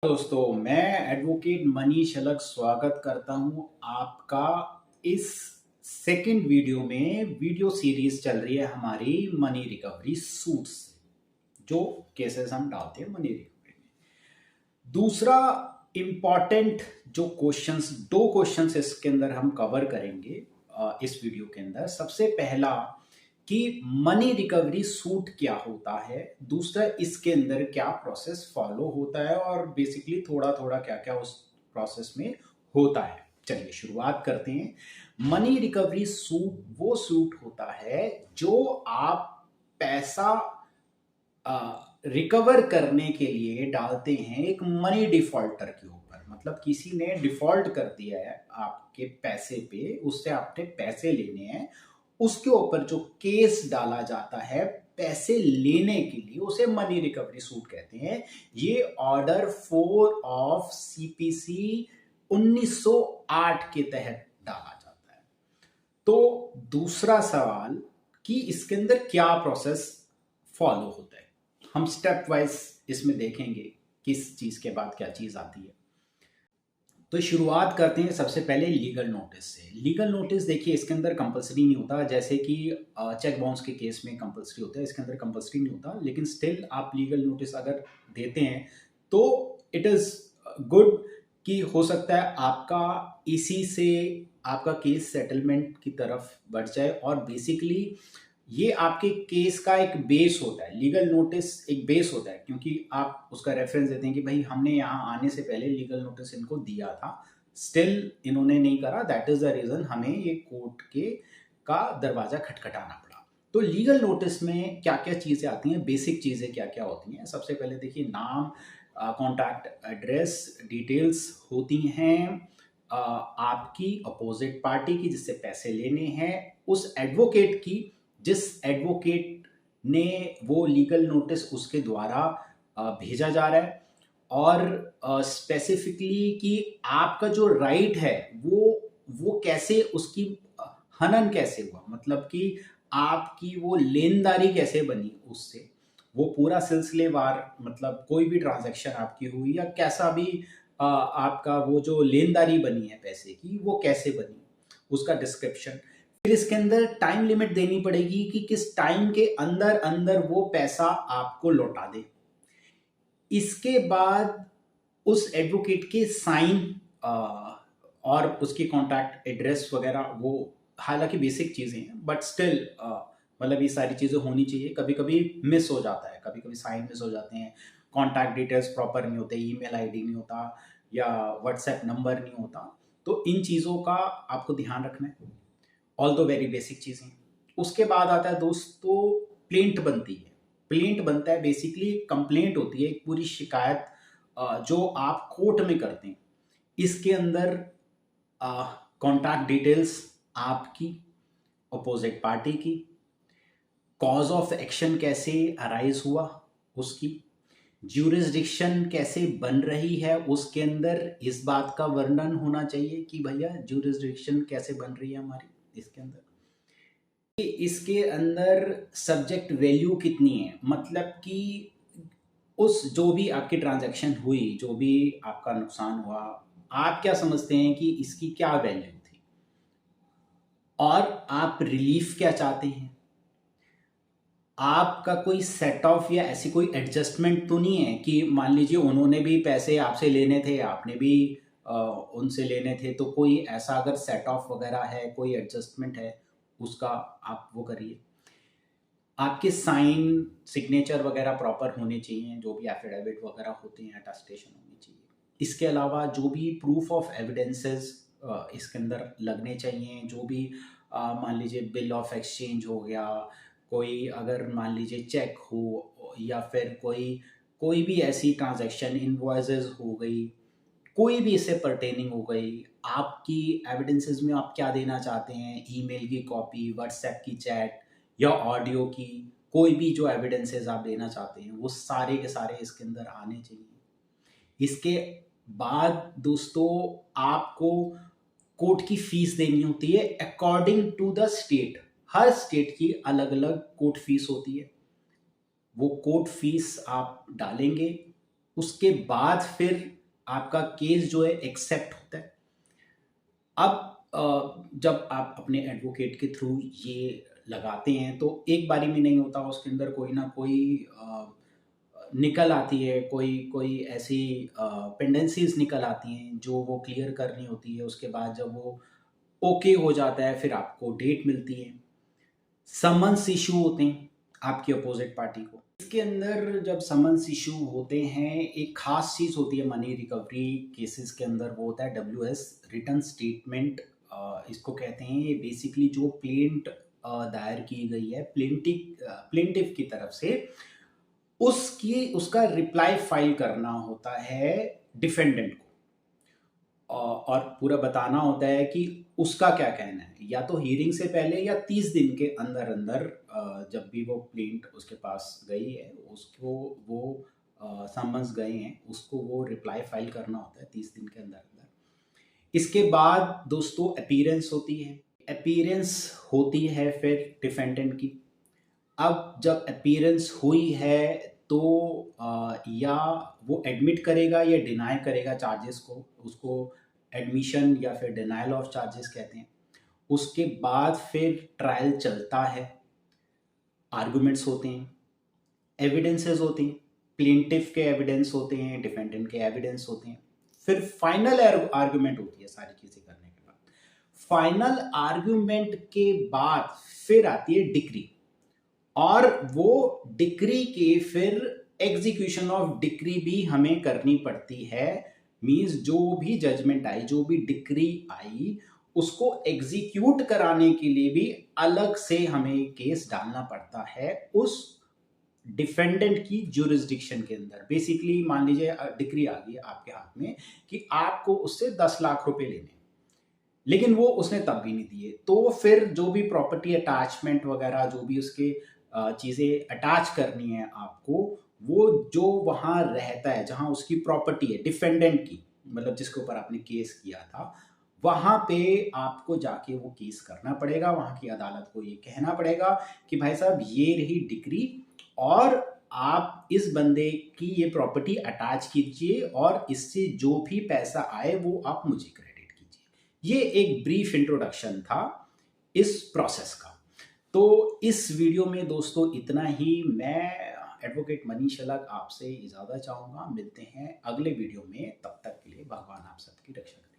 दोस्तों, मैं एडवोकेट मनीष अलग स्वागत करता हूं आपका इस सेकंड वीडियो में। वीडियो सीरीज चल रही है हमारी मनी रिकवरी सूट्स, जो केसेस हम डालते हैं मनी रिकवरी में। दूसरा इम्पॉर्टेंट जो क्वेश्चंस, दो क्वेश्चंस इसके अंदर हम कवर करेंगे इस वीडियो के अंदर। सबसे पहला कि मनी रिकवरी सूट क्या होता है, दूसरा इसके अंदर क्या प्रोसेस फॉलो होता है और बेसिकली थोड़ा थोड़ा क्या क्या उस प्रोसेस में होता है। चलिए शुरुआत करते हैं। मनी रिकवरी सूट वो सूट होता है जो आप पैसा रिकवर करने के लिए डालते हैं एक मनी डिफॉल्टर के ऊपर। मतलब किसी ने डिफॉल्ट कर दिया है आपके पैसे पे, उससे आपने पैसे लेने हैं, उसके ऊपर जो केस डाला जाता है पैसे लेने के लिए, उसे मनी रिकवरी सूट कहते हैं। ये ऑर्डर 4 ऑफ सीपीसी 1908 के तहत डाला जाता है। तो दूसरा सवाल कि इसके अंदर क्या प्रोसेस फॉलो होता है, हम स्टेप वाइज इसमें देखेंगे किस चीज के बाद क्या चीज आती है। तो शुरुआत करते हैं सबसे पहले लीगल नोटिस से। लीगल नोटिस देखिए, इसके अंदर कंपलसरी नहीं होता, जैसे कि चेक बाउंस के केस में कंपलसरी होता है, इसके अंदर कंपलसरी नहीं होता। लेकिन स्टिल आप लीगल नोटिस अगर देते हैं तो इट इज़ गुड कि हो सकता है आपका इसी से आपका केस सेटलमेंट की तरफ बढ़ जाए। और बेसिकली ये आपके केस का एक बेस होता है। लीगल नोटिस एक बेस होता है क्योंकि आप उसका रेफरेंस देते हैं कि भाई हमने यहाँ आने से पहले लीगल नोटिस इनको दिया था, स्टिल इन्होंने नहीं करा, दैट इज द रीजन हमें ये कोर्ट के का दरवाजा खटखटाना पड़ा। तो लीगल नोटिस में क्या क्या चीज़ें आती हैं, बेसिक चीज़ें क्या क्या होती हैं। सबसे पहले देखिए, नाम, कॉन्टैक्ट एड्रेस डिटेल्स होती हैं आपकी अपोजिट पार्टी की जिससे पैसे लेने हैं, उस एडवोकेट की जिस एडवोकेट ने वो लीगल नोटिस उसके द्वारा भेजा जा रहा है, और स्पेसिफिकली कि आपका जो राइट है वो कैसे, उसकी हनन कैसे हुआ, मतलब कि आपकी वो लेनदारी कैसे बनी उससे, वो पूरा सिलसिलेवार, मतलब कोई भी ट्रांजैक्शन आपकी हुई या कैसा भी आपका वो जो लेनदारी बनी है पैसे की, वो कैसे बनी, उसका डिस्क्रिप्शन। फिर इसके अंदर टाइम लिमिट देनी पड़ेगी कि किस टाइम के अंदर अंदर वो पैसा आपको लौटा दे। इसके बाद उस एडवोकेट के साइन और उसकी कॉन्टैक्ट एड्रेस वगैरह, वो हालांकि बेसिक चीज़ें हैं बट स्टिल मतलब ये सारी चीज़ें होनी चाहिए। कभी कभी मिस हो जाता है, कभी कभी साइन मिस हो जाते हैं, कॉन्टैक्ट डिटेल्स प्रॉपर नहीं होते, ईमेल आईडी नहीं होता या व्हाट्सएप नंबर नहीं होता। तो इन चीज़ों का आपको ध्यान रखना है, ऑल दो वेरी बेसिक चीज़ें। उसके बाद आता है दोस्तों, प्लेंट बनती है। प्लेंट बनता है बेसिकली कंप्लेंट होती है, एक पूरी शिकायत जो आप कोर्ट में करते हैं। इसके अंदर कॉन्टैक्ट डिटेल्स आपकी, अपोजिट पार्टी की, कॉज ऑफ एक्शन कैसे अराइज हुआ उसकी, ज्यूरिसडिक्शन कैसे बन रही है उसके अंदर इस बात का वर्णन होना चाहिए कि भैया ज्यूरिसडिक्शन कैसे बन रही है हमारी इसके अंदर। इसके अंदर सब्जेक्ट वैल्यू कितनी है, मतलब कि उस जो भी आपकी ट्रांजैक्शन हुई, जो भी आपका नुकसान हुआ, आप क्या समझते हैं कि इसकी क्या वैल्यू थी और आप रिलीफ क्या चाहते हैं। आपका कोई सेट ऑफ या ऐसी कोई एडजस्टमेंट तो नहीं है कि मान लीजिए उन्होंने भी पैसे आपसे लेने थे, आपने भी उनसे लेने थे, तो कोई ऐसा अगर सेट ऑफ वगैरह है, कोई एडजस्टमेंट है, उसका आप वो करिए। आपके साइन, सिग्नेचर वगैरह प्रॉपर होने चाहिए, जो भी एफिडेविट वगैरह होते हैं, अटेस्टेशन होनी चाहिए। इसके अलावा जो भी प्रूफ ऑफ एविडेंसेस इसके अंदर लगने चाहिए, जो भी मान लीजिए बिल ऑफ एक्सचेंज हो गया, कोई अगर मान लीजिए चेक हो, या फिर कोई कोई भी ऐसी ट्रांजैक्शन, इनवॉइसेस हो गई, कोई भी इससे परटेनिंग हो गई, आपकी एविडेंसेस में आप क्या देना चाहते हैं, ईमेल की कॉपी, व्हाट्सएप की चैट या ऑडियो की, कोई भी जो एविडेंसेस आप देना चाहते हैं वो सारे के सारे इसके अंदर आने चाहिए। इसके बाद दोस्तों आपको कोर्ट की फीस देनी होती है अकॉर्डिंग टू द स्टेट। हर स्टेट की अलग अलग कोर्ट फीस होती है, वो कोर्ट फीस आप डालेंगे उसके बाद फिर आपका केस जो है एक्सेप्ट होता है। अब जब आप अपने एडवोकेट के थ्रू ये लगाते हैं तो एक बारी में नहीं होता, उसके अंदर कोई ना कोई निकल आती है, कोई कोई ऐसी पेंडेंसीज निकल आती हैं जो वो क्लियर करनी होती है। उसके बाद जब वो ओके हो जाता है फिर आपको डेट मिलती है, समन्स इशू होते हैं आपकी अपोजिट पार्टी को। इसके अंदर जब समन्स इशू होते हैं एक खास चीज़ होती है मनी रिकवरी केसेस के अंदर, वो होता है WS रिटर्न स्टेटमेंट। इसको कहते हैं, ये बेसिकली जो प्लेंट दायर की गई है प्लेंटिव की तरफ से, उसका रिप्लाई फाइल करना होता है डिफेंडेंट को, और पूरा बताना होता है कि उसका क्या कहना है, या तो हियरिंग से पहले या 30 दिन के अंदर अंदर जब भी वो प्लेंट उसके पास गई है, उसको वो समन्स गए हैं, उसको वो रिप्लाई फाइल करना होता है 30 दिन के अंदर अंदर। इसके बाद दोस्तों अपीयरेंस होती है। अपीयरेंस होती है फिर डिफेंडेंट की। अब जब अपीयरेंस हुई है तो या वो एडमिट करेगा या डिनाई करेगा चार्जेस को, उसको एडमिशन या फिर डिनाइल ऑफ चार्जेस कहते हैं। उसके बाद फिर ट्रायल चलता है, आर्गुमेंट्स होते हैं, एविडेंसेस होते हैं, प्लेंटिफ के एविडेंस होते हैं, डिफेंडेंट के एविडेंस होते हैं, फिर फाइनल आर्गुमेंट होती है। सारी चीजें करने के बाद फाइनल आर्गुमेंट के बाद फिर आती है डिक्री, और वो डिक्री के फिर एग्जीक्यूशन ऑफ डिक्री भी हमें करनी पड़ती है। मींस जो भी जजमेंट आई, जो भी डिक्री आई, उसको एग्जीक्यूट कराने के लिए भी अलग से हमें केस डालना पड़ता है उस डिफेंडेंट की ज्यूरिसडिक्शन के अंदर। बेसिकली मान लीजिए डिक्री आ गई आपके हाथ में कि आपको उससे 10 लाख रुपए लेने, लेकिन वो उसने तब भी नहीं दिए, तो फिर जो भी प्रॉपर्टी अटैचमेंट वगैरह जो भी उसके चीज़ें अटैच करनी है आपको, वो जो वहाँ रहता है जहाँ उसकी प्रॉपर्टी है डिफेंडेंट की, मतलब जिसके ऊपर आपने केस किया था, वहाँ पे आपको जाके वो केस करना पड़ेगा। वहाँ की अदालत को ये कहना पड़ेगा कि भाई साहब ये रही डिक्री, और आप इस बंदे की ये प्रॉपर्टी अटैच कीजिए और इससे जो भी पैसा आए वो आप मुझे क्रेडिट कीजिए। ये एक ब्रीफ इंट्रोडक्शन था इस प्रोसेस का। तो इस वीडियो में दोस्तों इतना ही। मैं एडवोकेट मनीष अलग आपसे इजाज़त चाहूँगा। मिलते हैं अगले वीडियो में, तब तक के लिए भगवान आप सबकी रक्षा करें।